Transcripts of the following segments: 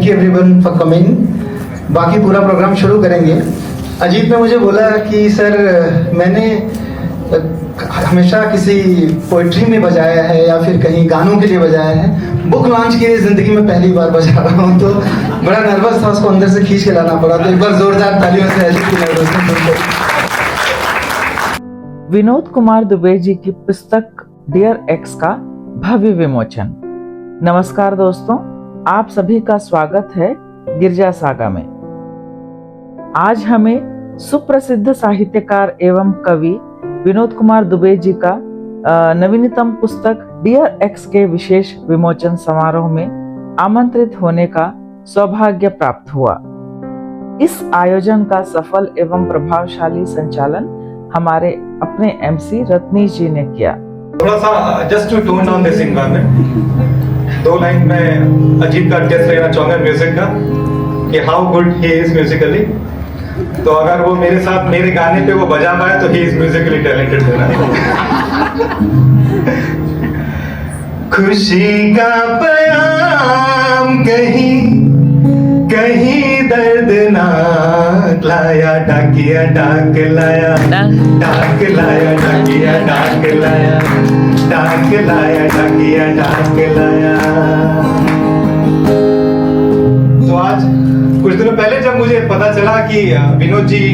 Thank you everyone for coming. बाकी पूरा programme शुरू करेंगे। अजीत ने मुझे बोला कि सर मैंने हमेशा किसी पोइट्री में बजाया है या फिर कहीं गानों के लिए बजाया है, बुक लॉन्च के लिए जिंदगी में पहली बार बजा रहा हूँ, तो बड़ा नर्वस था, उसको अंदर से खींच के लाना पड़ा। तो एक बार जोरदार तालियों से अजीत की नर्वसनेस। विनोद कुमार दुबे जी की पुस्तक डियर एक्स का भव्य विमोचन। नमस्कार दोस्तों, आप सभी का स्वागत है गिरजा सागा में। आज हमें सुप्रसिद्ध साहित्यकार एवं कवि विनोद कुमार दुबे जी का नवीनतम पुस्तक डियर एक्स के विशेष विमोचन समारोह में आमंत्रित होने का सौभाग्य प्राप्त हुआ। इस आयोजन का सफल एवं प्रभावशाली संचालन हमारे अपने एमसी रत्नीश जी ने किया। थोड़ा सा just to tone down this environment, 2 line में अजीत का टेस्ट लेना चाहूंगा म्यूजिक का कि how good he is musically. तो अगर वो मेरे साथ मेरे गाने पे वो बजा पाए तो ही इज म्यूजिकली टैलेंटेड होना। खुशी का बयान कहीं कहीं दर्दनाक लाया, डाकिया डाक लाया, डाक लाया, डाकिया डाक लाया, डाक लाया, डाकिया डाक लाया। तो आज कुछ दिनों पहले जब मुझे पता चला कि विनोद जी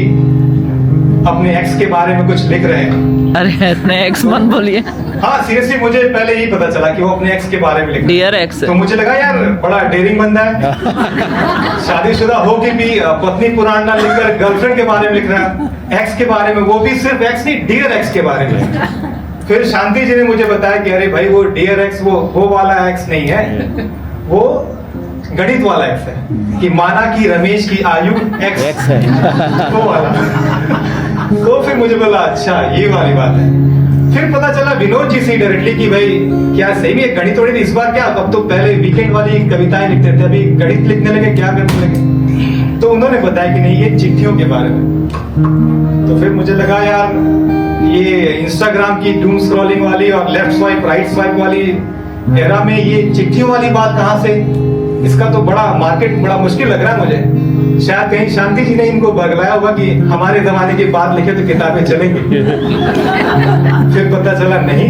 अपने एक्स के बारे में कुछ लिख रहे हैं। अरे अपने एक्स मत बोलिए। हाँ सीरियसली मुझे पहले ही पता चला कि वो अपने एक्स के बारे में लिख रहे हैं। Dear ex. तो मुझे लगा यार बड़ा डेयरिंग बंदा है, शादीशुदा होके भी पत्नी पुराण ना लिखकर गर्लफ्रेंड के बारे में लिख रहा है, एक्स के बारे में, वो भी सिर्फ एक्स नहीं डियर एक्स के बारे में। फिर शांति जी ने मुझे बताया कि अरे भाई वो डियर एक्स वो वाला एक्स नहीं है, वो गणित वाला एक्स है कि माना कि रमेश की आयु एक्स है, वो वाला। तो फिर मुझे बोला अच्छा ये वाली बात है। फिर पता चला विनोद जी से डायरेक्टली कि भाई क्या सही में गणित वणित इस बार क्या, अब तो पहले वीकेंड वाली कविताएं लिखते थे, अभी गणित लिखने लगे, क्या करने लगे। तो उन्होंने बताया कि नहीं ये चिट्ठियों के बारे में। तो फिर मुझे लगा यार ये इंस्टाग्राम की डूम स्क्रॉलिंग वाली और लेफ्ट स्वाइप राइट स्वाइप वाली एरा में ये चिट्ठियों वाली बात कहाँ से, इसका तो बड़ा मार्केट बड़ा मुश्किल लग रहा है मुझे। शायद कहीं शांति जी ने इनको बगलाया होगा कि हमारे जमाने की बात लिखे तो किताबें चलेंगी। फिर पता चला नहीं।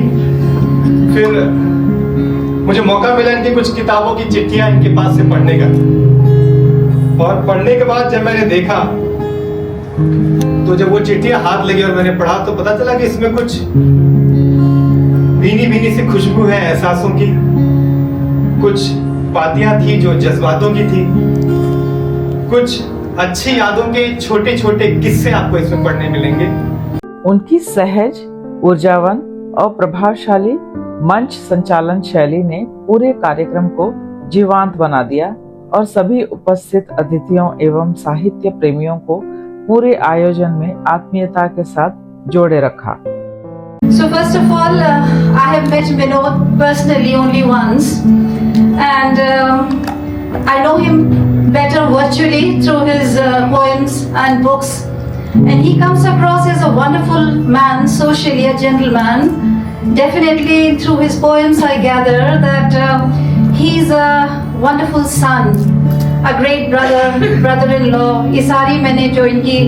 फिर मुझे मौका मिला इनकी कुछ किताबों की चिट्ठियां इनके पास से पढ़ने का, और पढ़ने के बाद जब मैंने देखा तो जब वो चिट्ठियां हाथ लगी और मैंने पढ़ा तो पता चला कि इसमें कुछ भीनी भीनी सी खुशबू है एहसासों की, कुछ बातियां थी जो जज्बातों की थी, कुछ अच्छी यादों के छोटे छोटे किस्से आपको इसमें पढ़ने मिलेंगे। उनकी सहज, ऊर्जावान और प्रभावशाली मंच संचालन शैली ने पूरे कार्यक्रम को जीवंत बना दिया और सभी उपस्थित अतिथियों एवं साहित्य प्रेमियों को पूरे आयोजन में आत्मीयता के साथ जोड़े रखा। So first of all, I have met Vinod personally only once, and I know him better virtually through his poems and books. And he comes across as a wonderful man, socially a gentleman. Definitely through his poems I gather that he's a wonderful son, a great brother, brother-in-law. ये सारी मैंने जो इनकी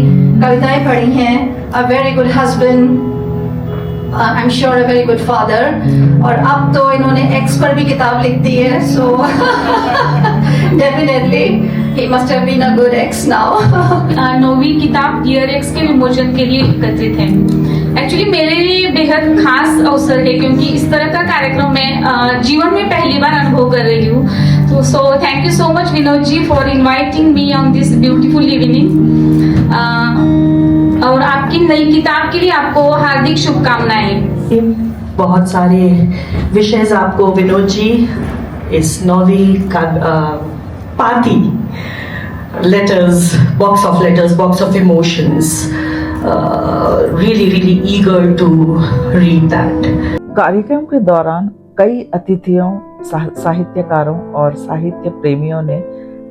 कविताएं पढ़ी हैं, a very good husband, I'm sure a very good father. और अब तो इन्होंने एक्स पर भी किताब लिख दी है, so definitely he must have been a good ex now. 9वीं किताब डियर एक्स के विमोचन के लिए एकत्रित है। एक्चुअली मेरे लिए बेहद खास अवसर है क्योंकि इस तरह का कार्यक्रम मैं जीवन में पहली बार अनुभव कर रही हूँ। तो so thank you so much Vinod ji for inviting me on this beautiful evening. और आपकी नई किताब के लिए आपको हार्दिक शुभकामनाएं। बहुत सारे विशेष आपको विनोद जी इस 9वीं का party letters, box of letters, box of emotions, really eager to read that. कार्यक्रम के दौरान कई अतिथियों, साहित्यकारों और साहित्य प्रेमियों ने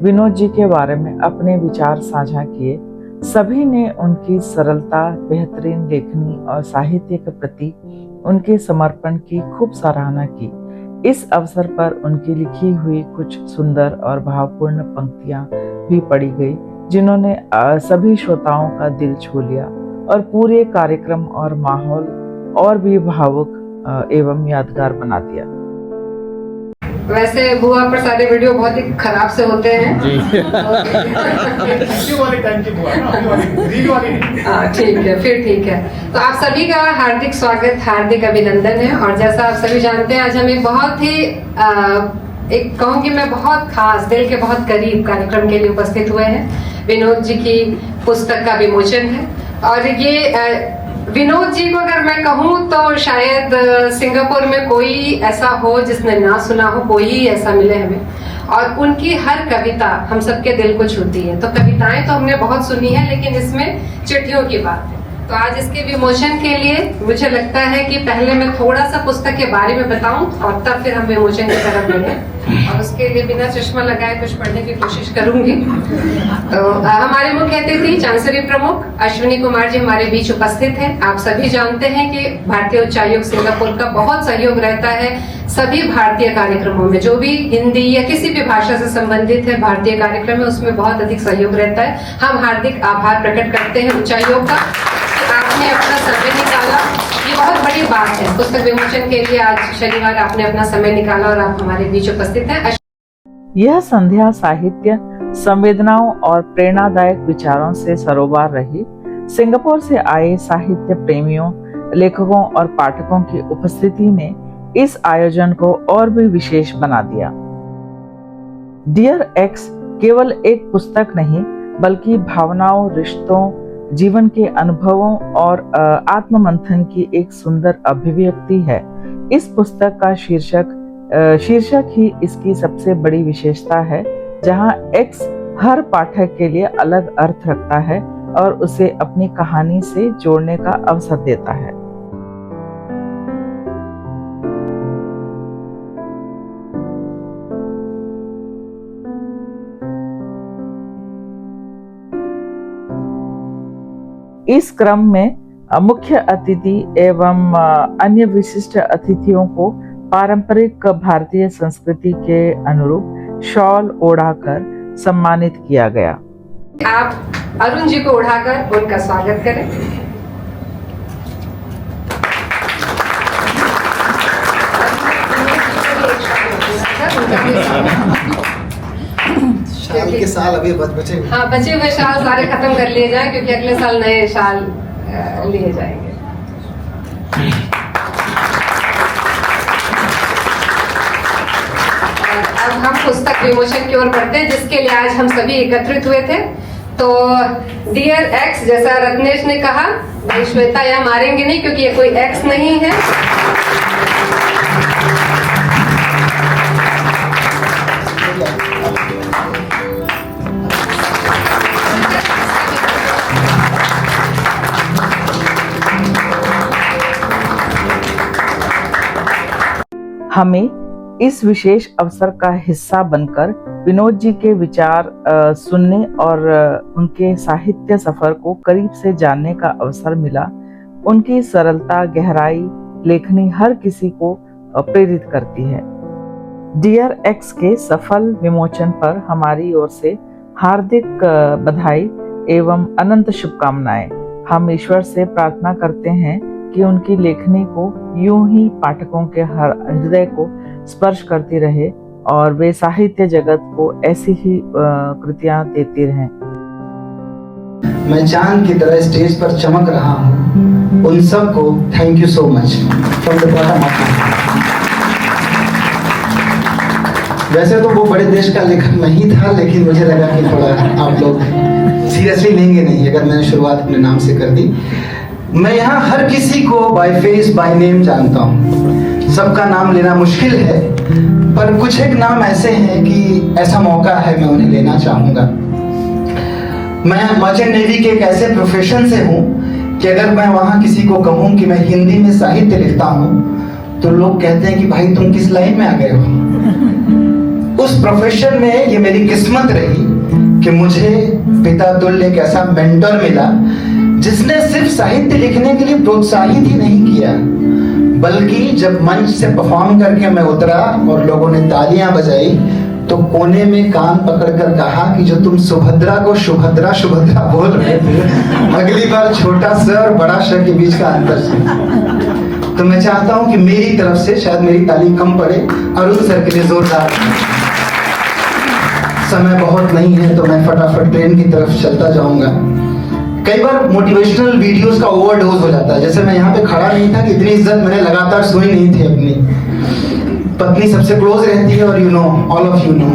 विनोद जी के बारे में अपने विचार साझा किए। सभी ने उनकी सरलता, बेहतरीन लेखनी और साहित्य के प्रति उनके समर्पण की खूब सराहना की। इस अवसर पर उनकी लिखी हुई कुछ सुंदर और भावपूर्ण पंक्तियां भी पढ़ी गई, जिन्होंने सभी श्रोताओं का दिल छू लिया और पूरे कार्यक्रम और माहौल और भी भावुक एवं यादगार बना दिया। वैसे बुआ पर सारे वीडियो बहुत ही खराब से होते हैं। ठीक है, फिर ठीक है। तो आप सभी का हार्दिक स्वागत, हार्दिक अभिनंदन है। और जैसा आप सभी जानते हैं, आज हम एक बहुत ही एक कहूँगी मैं बहुत खास, दिल के बहुत करीब कार्यक्रम के लिए उपस्थित हुए हैं। विनोद जी की पुस्तक का विमोचन है और ये विनोद जी को अगर मैं कहूँ तो शायद सिंगापुर में कोई ऐसा हो जिसने ना सुना हो, कोई ही ऐसा मिले हमें। और उनकी हर कविता हम सबके दिल को छूती है। तो कविताएं तो हमने बहुत सुनी है, लेकिन इसमें चिट्ठियों की बात है। तो आज इसके विमोचन के लिए मुझे लगता है कि पहले मैं थोड़ा सा पुस्तक के बारे में बताऊं और तब फिर हम विमोचन की तरफ बढ़ें। और उसके लिए बिना चश्मा लगाए कुछ पढ़ने की कोशिश करूंगी। तो हमारे मुख्य अतिथि चांसरी प्रमुख अश्विनी कुमार जी हमारे बीच उपस्थित हैं। आप सभी जानते हैं कि भारतीय उच्चायोग सिंगापुर का बहुत सहयोग रहता है सभी भारतीय कार्यक्रमों में। जो भी हिंदी या किसी भी भाषा से संबंधित है भारतीय कार्यक्रम में, उसमें बहुत अधिक सहयोग रहता है। हम हार्दिक आभार प्रकट करते हैं उच्चायोग का, आपने अपना समय निकाला। ये बहुत बड़ी बात है। पुस्तक विमोचन के लिए आज शनिवार आपने अपना समय निकाला और आप हमारे बीच उपस्थित हैं। यह संध्या साहित्य, संवेदनाओं और प्रेरणादायक विचारों से सरोबार रही। सिंगापुर से आए साहित्य प्रेमियों, लेखकों और पाठकों की उपस्थिति ने इस आयोजन को और भी विशेष बना दिया। डियर एक्स केवल एक पुस्तक नहीं, बल्कि भावनाओं, रिश्तों, जीवन के अनुभवों और आत्ममंथन की एक सुंदर अभिव्यक्ति है। इस पुस्तक का शीर्षक ही इसकी सबसे बड़ी विशेषता है, जहां एक्स हर पाठक के लिए अलग अर्थ रखता है और उसे अपनी कहानी से जोड़ने का अवसर देता है। इस क्रम में मुख्य अतिथि एवं अन्य विशिष्ट अतिथियों को पारंपरिक भारतीय संस्कृति के अनुरूप शॉल ओढ़ाकर सम्मानित किया गया। आप अरुण जी को उठाकर उनका स्वागत करें। शाल के साल अभी बचे। हाँ, बचे हुए शाल सारे खत्म कर लिए जाए, क्योंकि अगले साल नए शाल लिए जाएंगे। अब हम पुस्तक विमोचन की ओर बढ़ते हैं, जिसके लिए आज हम सभी एकत्रित हुए थे। तो डियर एक्स, जैसा रत्नेश ने कहा, भाई श्वेता यहाँ मारेंगे नहीं, क्योंकि ये कोई एक्स नहीं है। हमें इस विशेष अवसर का हिस्सा बनकर विनोद जी के विचार सुनने और उनके साहित्य सफर को करीब से जानने का अवसर मिला। उनकी सरलता, गहराई, लेखनी हर किसी को प्रेरित करती है। डियर एक्स के सफल विमोचन पर हमारी ओर से हार्दिक बधाई एवं अनंत शुभकामनाएं। हम ईश्वर से प्रार्थना करते हैं कि उनकी लेखनी को यूं ही पाठकों के हर हृदय को स्पर्श करती रहे और वे साहित्य जगत को ऐसी ही कृतियां देती रहें। मैं चांद की तरह स्टेज पर चमक रहा हूँ। उन सबको thank you so much from the bottom of my heart. वैसे तो वो बड़े देश का लेखक नहीं था, लेकिन मुझे लगा कि थोड़ा आप लोग सीरियसली लेंगे नहीं अगर मैंने शुरुआत अपने नाम से कर दी। मैं यहाँ हर किसी को बाय फेस बाय नेम जानता हूँ। सबका नाम लेना मुश्किल है, पर कुछ एक नाम ऐसे हैं कि ऐसा मौका है मैं उन्हें लेना चाहूँगा। मैं मर्चेंट नेवी के एक ऐसे प्रोफेशन से हूँ कि अगर मैं वहाँ किसी को कहूँ कि मैं हिंदी में साहित्य लिखता हूँ, तो लोग कहते हैं कि भाई तुम किस लाइन में आ गए हो। उस प्रोफेशन में ये मेरी किस्मत रही कि मुझे पिता तुल्य एक ऐसा मेंटर मिला जिसने सिर्फ साहित्य लिखने के लिए प्रोत्साहित ही नहीं किया, बल्कि जब मंच से परफॉर्म करके मैं उतरा और लोगों ने तालियां बजाई तो कोने में कान पकड़कर कहा कि जो तुम सुभद्रा को शुभद्रा शुभद्रा बोल रहे थे, अगली बार छोटा स और बड़ा श के बीच का अंतर से। तो मैं चाहता हूं कि मेरी तरफ से, शायद मेरी ताली कम पड़े, अरुण सर के लिए जोरदार। समय बहुत नहीं है तो मैं फटाफट ट्रेन की तरफ चलता जाऊंगा। कई बार मोटिवेशनल वीडियोस का ओवरडोज हो जाता है। जैसे मैं यहाँ पे खड़ा नहीं था कि इतनी इज्जत मैंने लगातार सुनी नहीं थी। अपनी पत्नी सबसे क्लोज रहती है और you know, all of you know.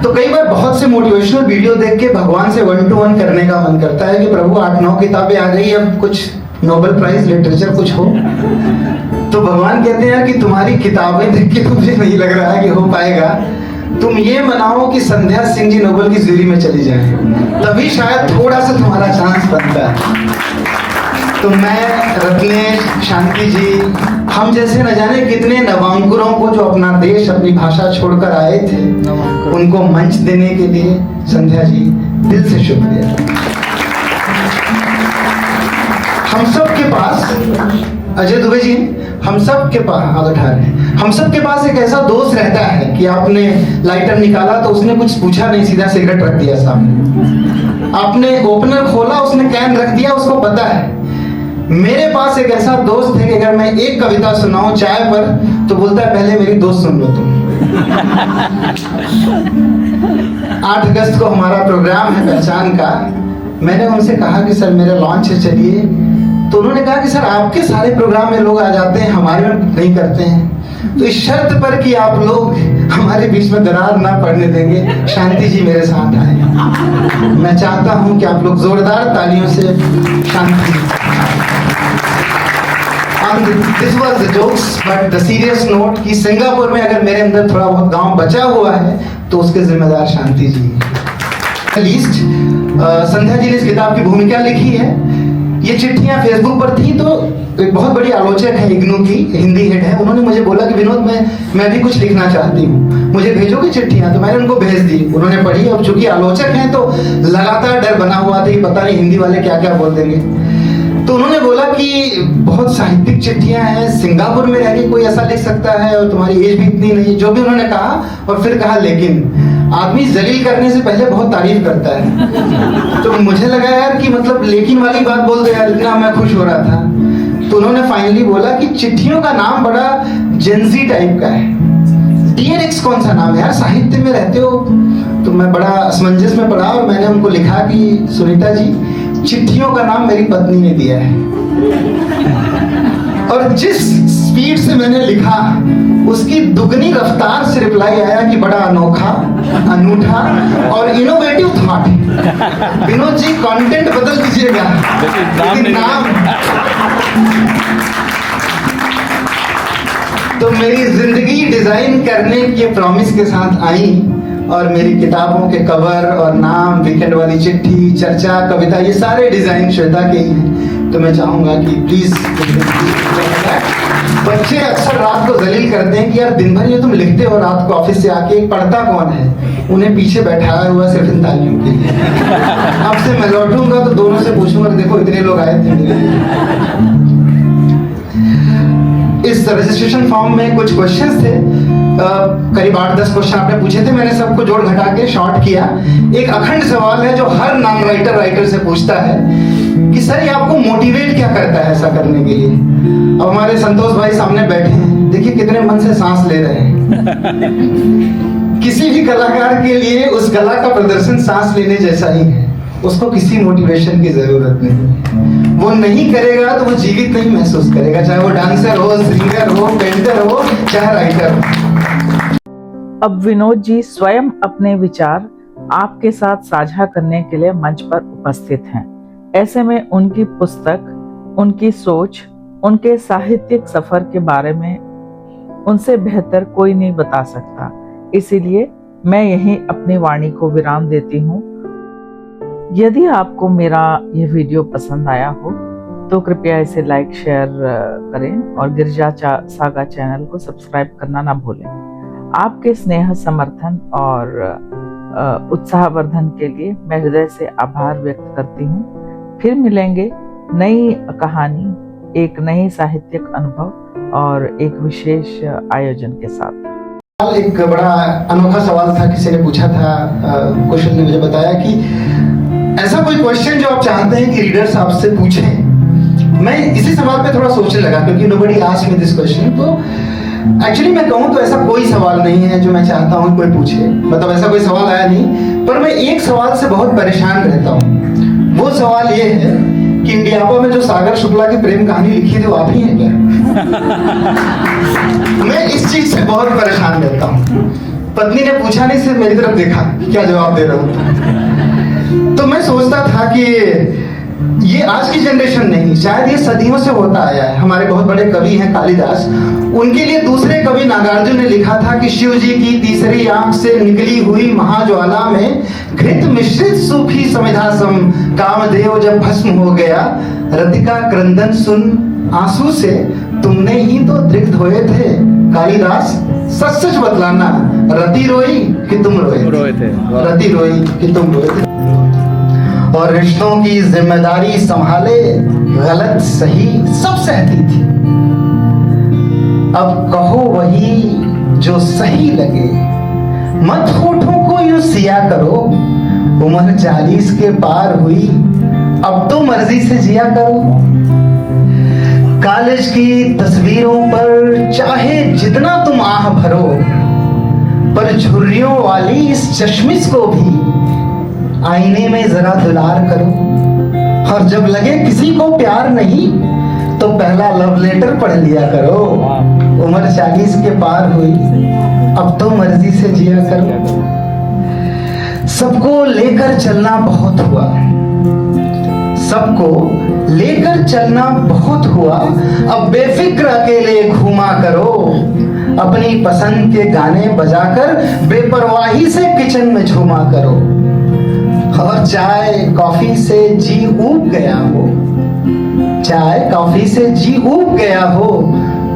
तो कई बार बहुत से मोटिवेशनल वीडियो देख के भगवान से 1 to 1 करने का मन करता है कि प्रभु 8-9 किताबें आ गई, अब कुछ नोबेल प्राइज लिटरेचर कुछ हो। तो भगवान कहते हैं कि तुम्हारी किताबें देख के मुझे नहीं लग रहा है कि हो पाएगा। तुम ये मनाओ कि संध्या सिंह जी नोबेल की जूरी में चली जाए, तभी शायद थोड़ा सा तुम्हारा चांस बनता है। तो मैं, रत्नेश, शांति जी, हम जैसे न जाने कितने नवांकुरों को जो अपना देश, अपनी भाषा छोड़कर आए थे, उनको मंच देने के लिए संध्या जी दिल से शुक्रिया। हम सब के पास, अजय दुबे जी, हम सब के पास, हम सब के पास एक ऐसा दोस्त रहता है कि आपने लाइटर निकाला तो उसने कुछ पूछा नहीं, सीधा सिगरेट रख दिया सामने। आपने ओपनर खोला, उसने कैन रख दिया, उसको पता है। मेरे पास एक ऐसा दोस्त है कि अगर मैं एक कविता सुनाऊं चाय पर तो बोलता है पहले मेरी दोस्त सुन लो तुम। 8 अगस्त को हमारा प्रोग्राम है पहचान का। मैंने उनसे कहा कि सर मेरा लॉन्च है, चलिए। तो उन्होंने कहा कि सर आपके सारे प्रोग्राम में लोग आ जाते हैं, हमारे में नहीं करते हैं, तो इस शर्त पर कि आप लोग हमारे बीच में दरार ना पड़ने देंगे, शांति जी मेरे साथ आए। मैं चाहता हूं कि आप लोग जोरदार तालियों से शांति। This was the jokes, but the serious note कि सिंगापुर में अगर मेरे अंदर थोड़ा बहुत गांव बचा हुआ है तो उसके जिम्मेदार शांति जी हैं। लीस्ट संध्या जी ने इस किताब की भूमिका लिखी है। ये चिट्ठियां फेसबुक पर थी तो एक बहुत बड़ी आलोचक है इग्नू की, हिंदी हेड है, उन्होंने मुझे बोला कि विनोद मैं भी कुछ लिखना चाहती हूँ, मुझे भेजोगे चिट्ठियां? तो मैंने उनको भेज दी, उन्होंने पढ़ी। अब चूंकि आलोचक हैं तो लगातार डर बना हुआ था कि पता नहीं हिंदी वाले क्या क्या बोल देंगे। तो उन्होंने बोला कि बहुत साहित्यिक चिट्ठियां हैं, सिंगापुर में रह के कोई ऐसा लिख सकता है और तुम्हारी एज भी इतनी नहीं, जो भी उन्होंने कहा। और फिर कहा लेकिन आदमी जलील करने से पहले बहुत तारीफ करता है। तो मुझे लगा यार कि मतलब लेकिन वाली बात बोल दो यार, इतना मैं खुश हो रहा था। तो उन्होंने फाइनली बोला कि चिट्ठियों का नाम बड़ा जेंजी टाइप का है। डियर एक्स कौन सा नाम है यार, साहित्य में रहते हो। तो मैं बड़ा असमंजस में पड़ा और मैंने उनको लिखा कि सुनीता जी, चिट्ठियों का नाम मेरी पत्नी ने दिया है। और जिस स्पीड से मैंने लिखा उसकी दुगनी रफ्तार से रिप्लाई आया कि बड़ा अनोखा, अनूठा और innovative thought. Vinod ji content बदल दीजिएगा लेकिन नाम। तो मेरी जिंदगी डिजाइन करने की प्रॉमिस के साथ आई और मेरी किताबों के कवर और नाम, वीकेंड वाली चिट्ठी, चर्चा, कविता, ये सारे डिजाइन श्वेता के ही हैं। तो मैं चाहूंगा कि प्लीज, बच्चे अक्सर रात को जलील करते हैं कि यार दिन भर ये तुम लिखते हो, रात को ऑफिस से आके पढ़ता कौन है? उन्हें पीछे बैठाया हुआ सिर्फ इन तालियों के लिए। अब से मैं लौटूंगा तो दोनों से पूछूंगा देखो इतने लोग आए थे। इस रजिस्ट्रेशन फॉर्म में कुछ क्वेश्चंस थे, करीब 8-10 क्वेश्चन आपने पूछे थे, मैंने सबको जोड़ घटा के शॉर्ट किया। एक अखंड सवाल है जो हर नॉन राइटर से पूछता है कि सर ये आपको मोटिवेट क्या करता है ऐसा करने के लिए? अब हमारे संतोष भाई सामने बैठे हैं, देखिए कितने मन से सांस ले रहे हैं। किसी भी कलाकार के लिए उस कला का प्रदर्शन सांस लेने जैसा ही है, उसको किसी मोटिवेशन की जरूरत नहीं। वो नहीं करेगा तो वो जीवित नहीं महसूस करेगा, चाहे वो डांसर हो, सिंगर हो, पेंटर हो, चाहे राइटर हो। अब विनोद जी स्वयं अपने विचार आपके साथ साझा करने के लिए मंच पर उपस्थित हैं। ऐसे में उनकी पुस्तक, उनकी सोच, उनके साहित्यिक सफर के बारे में उनसे बेहतर कोई नहीं बता सकता। इसीलिए मैं यहीं अपनी वाणी को विराम देती हूँ। यदि आपको मेरा यह वीडियो पसंद आया हो तो कृपया इसे लाइक, शेयर करें और गिरजा सागा चैनल को सब्सक्राइब करना ना भूलें। आपके स्नेह, समर्थन और उत्साहवर्धन के लिए मैं हृदय से आभार व्यक्त करती हूँ। फिर मिलेंगे नई कहानी, एक नई साहित्यिक अनुभव और एक विशेष आयोजन के साथ। एक बड़ा अनोखा सवाल था, किसी ने पूछा था, कुशल ने मुझे बताया कि ऐसा कोई क्वेश्चन जो आप चाहते हैं कि रीडर्स आपसे पूछें। मैं इसी सवाल पे थोड़ा सोचने लगा क्योंकि nobody asked me this question. तो एक्चुअली मैं कहूँ तो ऐसा कोई सवाल नहीं है जो मैं चाहता हूँ कोई पूछे, मतलब ऐसा कोई सवाल आया नहीं। पर मैं एक सवाल से बहुत परेशान रहता हूँ। वो सवाल ये है कि इंडियापा में जो सागर शुक्ला की प्रेम कहानी लिखी थी वो आप ही हैं क्या? मैं इस चीज से बहुत परेशान रहता हूँ। पत्नी ने पूछा नहीं, सिर्फ मेरी तरफ देखा, क्या जवाब दे रहा हूँ। तो मैं सोचता था कि ये आज की जनरेशन नहीं, शायद ये सदियों से होता आया है। हमारे बहुत बड़े कवि हैं कालिदास, उनके लिए दूसरे कवि नागार्जुन ने लिखा था कि शिव जी की तीसरी आंख से निकली हुई महाज्वाला में घृत मिश्रित सूखी समिधा सम कामदेव जब भस्म हो गया, रतिका क्रंदन सुन आंसू से तुमने ही तो दृग्ध होए थे। कालिदास सच सच बतलाना, रति रोई कि तुम रोए थे? रति रोई कि तुम रोए थे। और रिश्तों की जिम्मेदारी संभाले, गलत सही सब सहती थी। अब कहो वही जो सही लगे, मत होठों को यूं सिया करो। उम्र 40 के पार हुई, अब तो मर्जी से जिया करो। कॉलेज की तस्वीरों पर चाहे जितना तुम आह भरो, पर झुर्रियों वाली इस चश्मिश को भी आईने में जरा दुलार करो। और जब लगे किसी को प्यार नहीं, तो पहला लव लेटर पढ़ लिया करो। उम्र 40 के पार हुई, अब तो मर्जी से जिया करो। सबको लेकर चलना बहुत हुआ, सबको लेकर चलना बहुत हुआ। अब बेफिक्र अकेले घूमा करो। अपनी पसंद के गाने बजाकर बेपरवाही से किचन में झूमा करो। और चाय कॉफी से जी ऊब गया हो, चाय कॉफी से जी ऊब गया हो,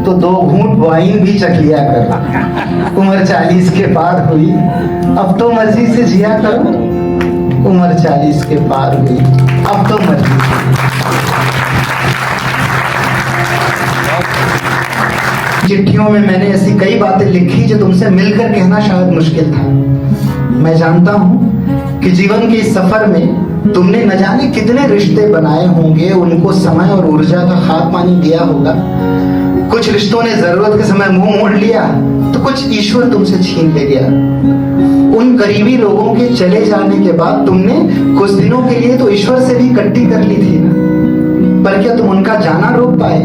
तो 2 घूंट वाइन भी चख लिया करो। उम्र 40 के पार हुई, अब तो मर्जी से जिया करो। उम्र 40 के पार हुई, अब तो मर्जी से। चिट्ठियों में मैंने ऐसी कई बातें लिखी जो तुमसे मिलकर कहना शायद मुश्किल था। मैं जानता हूं कि जीवन के इस सफर में तुमने न जाने कितने रिश्ते बनाए होंगे, उनको समय और ऊर्जा का खाक पानी दिया होगा। कुछ रिश्तों ने जरूरत के समय मुंह मोड़ लिया, तो कुछ ईश्वर तुमसे छीन ले गया। उन करीबी लोगों के चले जाने के बाद तुमने कुछ दिनों के लिए तो ईश्वर से भी कट्टी कर ली थी ना, पर क्या तुम उनका जाना रोक पाए?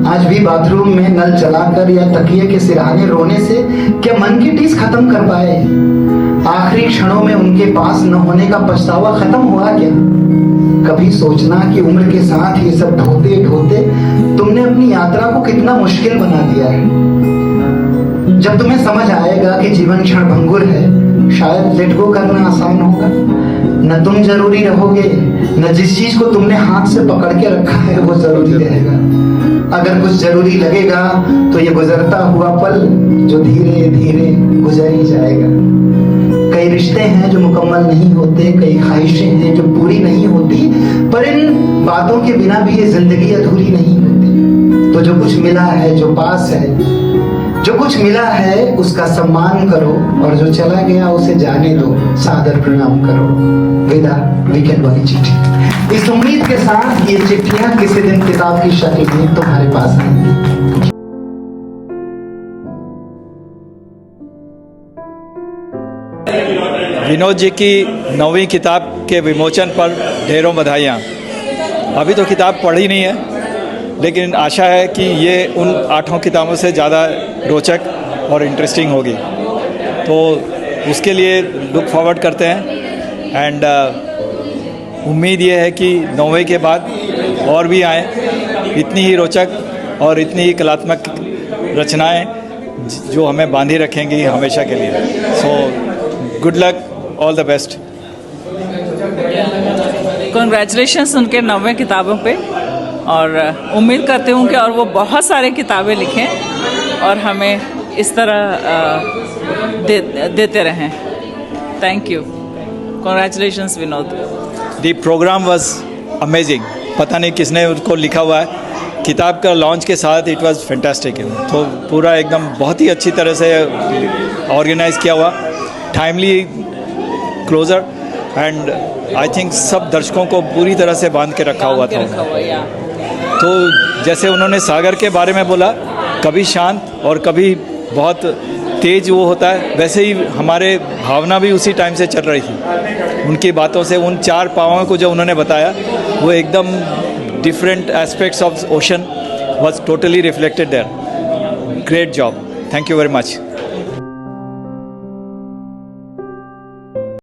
आज भी बाथरूम में नल चलाकर या तकिए के सिरहाने रोने से क्या मन की टीस खत्म कर पाए? आखिरी क्षणों में उनके पास न होने का पछतावा खत्म हुआ क्या? कभी सोचना कि उम्र के साथ ये सब ढोते ढोते तुमने अपनी यात्रा को कितना मुश्किल बना दिया है। जब तुम्हें समझ आएगा कि जीवन क्षण भंगुर है, शायद लेट गो करना आसान होगा। न तुम जरूरी रहोगे, न जिस चीज को तुमने हाथ से पकड़ के रखा है वो जरूरी रहेगा। अगर कुछ जरूरी लगेगा तो ये गुजरता हुआ पल जो धीरे धीरे गुजर ही जाएगा। कई रिश्ते हैं जो मुकम्मल नहीं होते, कई ख्वाहिशें हैं जो पूरी नहीं होती, पर इन बातों के बिना भी ये जिंदगी अधूरी नहीं होती। तो जो कुछ मिला है, जो पास है, जो कुछ मिला है उसका सम्मान करो, और जो चला गया उसे जाने दो, सादर प्रणाम करो। विदा, वीकेंड वाली चिट्ठी। इस उम्मीद के साथ ये चिट्ठियां किसी दिन किताब की शक्ल में तुम्हारे पास आएंगी। विनोद जी की 9वीं किताब के विमोचन पर ढेरों बधाइयाँ। अभी तो किताब पढ़ी नहीं है, लेकिन आशा है कि ये उन 8 किताबों से ज़्यादा रोचक और इंटरेस्टिंग होगी, तो उसके लिए लुक फॉरवर्ड करते हैं। एंड उम्मीद ये है कि 9वें के बाद और भी आए इतनी ही रोचक और इतनी ही कलात्मक रचनाएं जो हमें बांधे रखेंगी हमेशा के लिए। So good luck, all the best. Congratulations उनके 9वें किताबों पे, और उम्मीद करती हूँ कि और वो बहुत सारे किताबें लिखें और हमें इस तरह देते रहें। Thank you, congratulations Vinod. The programme was amazing. पता नहीं किसने उसको लिखा हुआ है, किताब का लॉन्च के साथ इट वाज फैंटास्टिक। तो पूरा एकदम बहुत ही अच्छी तरह से ऑर्गेनाइज किया हुआ, timely closure, and I think सब दर्शकों को पूरी तरह से बांध के रखा हुआ था। तो जैसे उन्होंने सागर के बारे में बोला, कभी शांत और कभी बहुत तेज वो होता है, वैसे ही हमारे भावना भी उसी टाइम से चल रही थी। उनकी बातों से उन 4 पावों को जो उन्होंने बताया वो एकदम different aspects of ocean was totally reflected there. Great job. Thank you very much.